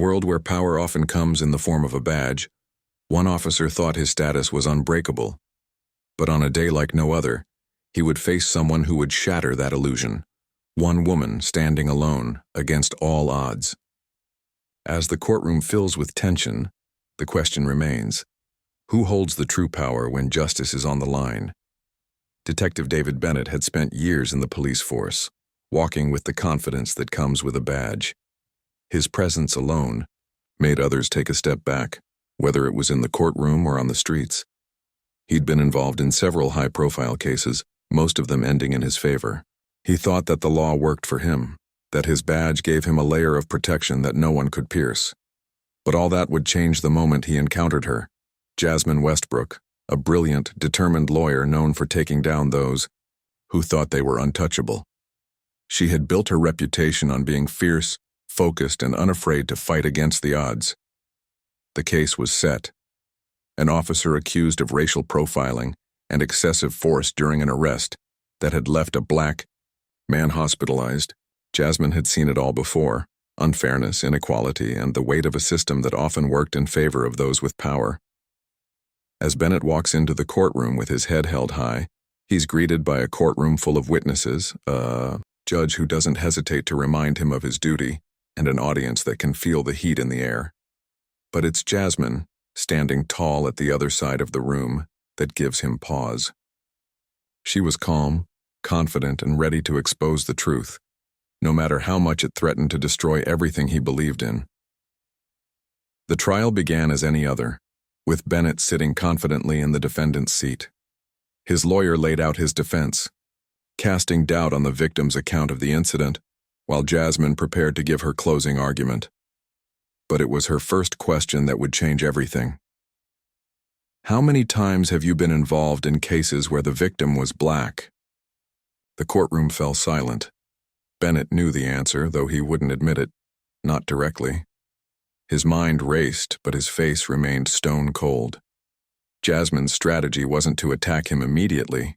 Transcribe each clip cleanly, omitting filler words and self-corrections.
world where power often comes in the form of a badge, one officer thought his status was unbreakable. But on a day like no other, he would face someone who would shatter that illusion. One woman standing alone against all odds. As the courtroom fills with tension, the question remains, who holds the true power when justice is on the line? Detective David Bennett had spent years in the police force, walking with the confidence that comes with a badge. His presence alone made others take a step back, whether it was in the courtroom or on the streets. He'd been involved in several high-profile cases, most of them ending in his favor. He thought that the law worked for him, that his badge gave him a layer of protection that no one could pierce. But all that would change the moment he encountered her, Jasmine Westbrook, a brilliant, determined lawyer known for taking down those who thought they were untouchable. She had built her reputation on being fierce, focused, and unafraid to fight against the odds. The case was set. An officer accused of racial profiling and excessive force during an arrest that had left a black man hospitalized. Jasmine had seen it all before: unfairness, inequality, and the weight of a system that often worked in favor of those with power. As Bennett walks into the courtroom with his head held high, he's greeted by a courtroom full of witnesses, a judge who doesn't hesitate to remind him of his duty, and an audience that can feel the heat in the air. But it's Jasmine, standing tall at the other side of the room, that gives him pause. She was calm, confident, and ready to expose the truth, no matter how much it threatened to destroy everything he believed in. The trial began as any other, with Bennett sitting confidently in the defendant's seat. His lawyer laid out his defense, casting doubt on the victim's account of the incident, while Jasmine prepared to give her closing argument. But it was her first question that would change everything. How many times have you been involved in cases where the victim was black? The courtroom fell silent. Bennett knew the answer, though he wouldn't admit it, not directly. His mind raced, but his face remained stone cold. Jasmine's strategy wasn't to attack him immediately.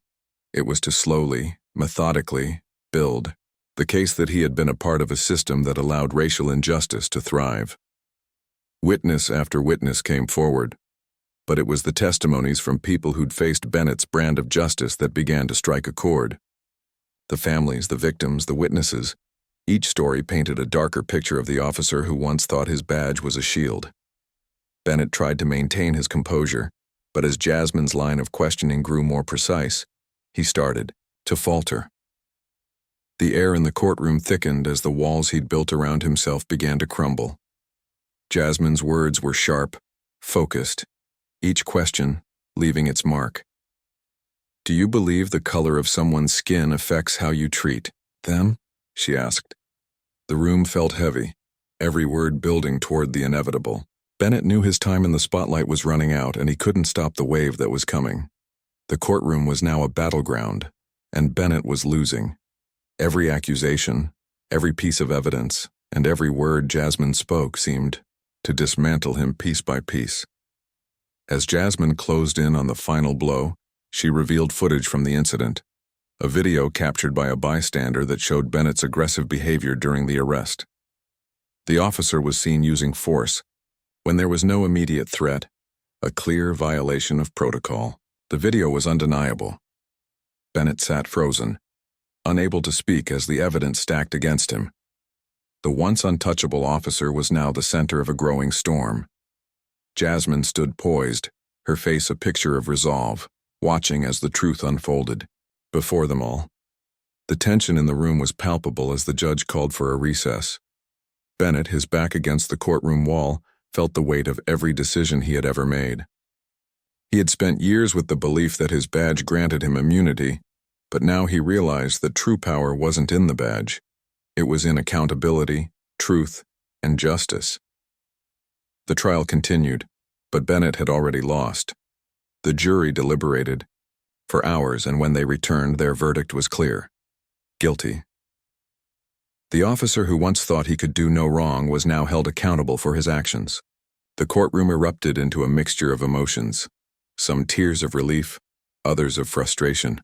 It was to slowly, methodically, build the case that he had been a part of a system that allowed racial injustice to thrive. Witness after witness came forward, but it was the testimonies from people who'd faced Bennett's brand of justice that began to strike a chord. The families, the victims, the witnesses, each story painted a darker picture of the officer who once thought his badge was a shield. Bennett tried to maintain his composure, but as Jasmine's line of questioning grew more precise, he started to falter. The air in the courtroom thickened as the walls he'd built around himself began to crumble. Jasmine's words were sharp, focused, each question leaving its mark. "Do you believe the color of someone's skin affects how you treat them?" she asked. The room felt heavy, every word building toward the inevitable. Bennett knew his time in the spotlight was running out, and he couldn't stop the wave that was coming. The courtroom was now a battleground, and Bennett was losing. Every accusation, every piece of evidence, and every word Jasmine spoke seemed to dismantle him piece by piece. As Jasmine closed in on the final blow, she revealed footage from the incident, a video captured by a bystander that showed Bennett's aggressive behavior during the arrest. The officer was seen using force when there was no immediate threat, a clear violation of protocol. The video was undeniable. Bennett sat frozen, unable to speak as the evidence stacked against him. The once untouchable officer was now the center of a growing storm. Jasmine stood poised, her face a picture of resolve, watching as the truth unfolded before them all. The tension in the room was palpable as the judge called for a recess. Bennett, his back against the courtroom wall, felt the weight of every decision he had ever made. He had spent years with the belief that his badge granted him immunity, but now he realized that true power wasn't in the badge. It was in accountability, truth, and justice. The trial continued, but Bennett had already lost. The jury deliberated for hours, and when they returned, their verdict was clear: guilty. The officer who once thought he could do no wrong was now held accountable for his actions. The courtroom erupted into a mixture of emotions, some tears of relief, others of frustration,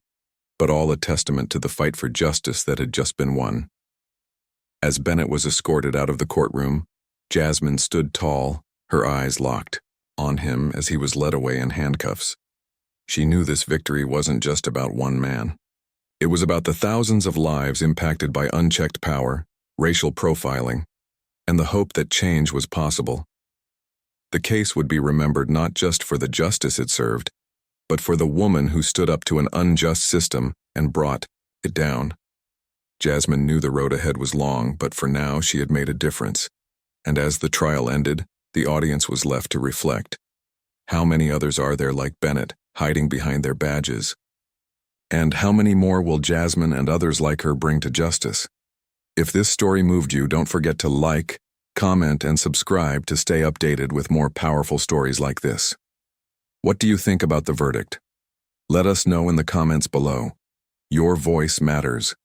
but all a testament to the fight for justice that had just been won. As Bennett was escorted out of the courtroom, Jasmine stood tall, her eyes locked on him as he was led away in handcuffs. She knew this victory wasn't just about one man. It was about the thousands of lives impacted by unchecked power, racial profiling, and the hope that change was possible. The case would be remembered not just for the justice it served, but for the woman who stood up to an unjust system and brought it down. Jasmine knew the road ahead was long, but for now she had made a difference. And as the trial ended, the audience was left to reflect. How many others are there like Bennett, hiding behind their badges? And how many more will Jasmine and others like her bring to justice? If this story moved you, don't forget to like, comment, and subscribe to stay updated with more powerful stories like this. What do you think about the verdict? Let us know in the comments below. Your voice matters.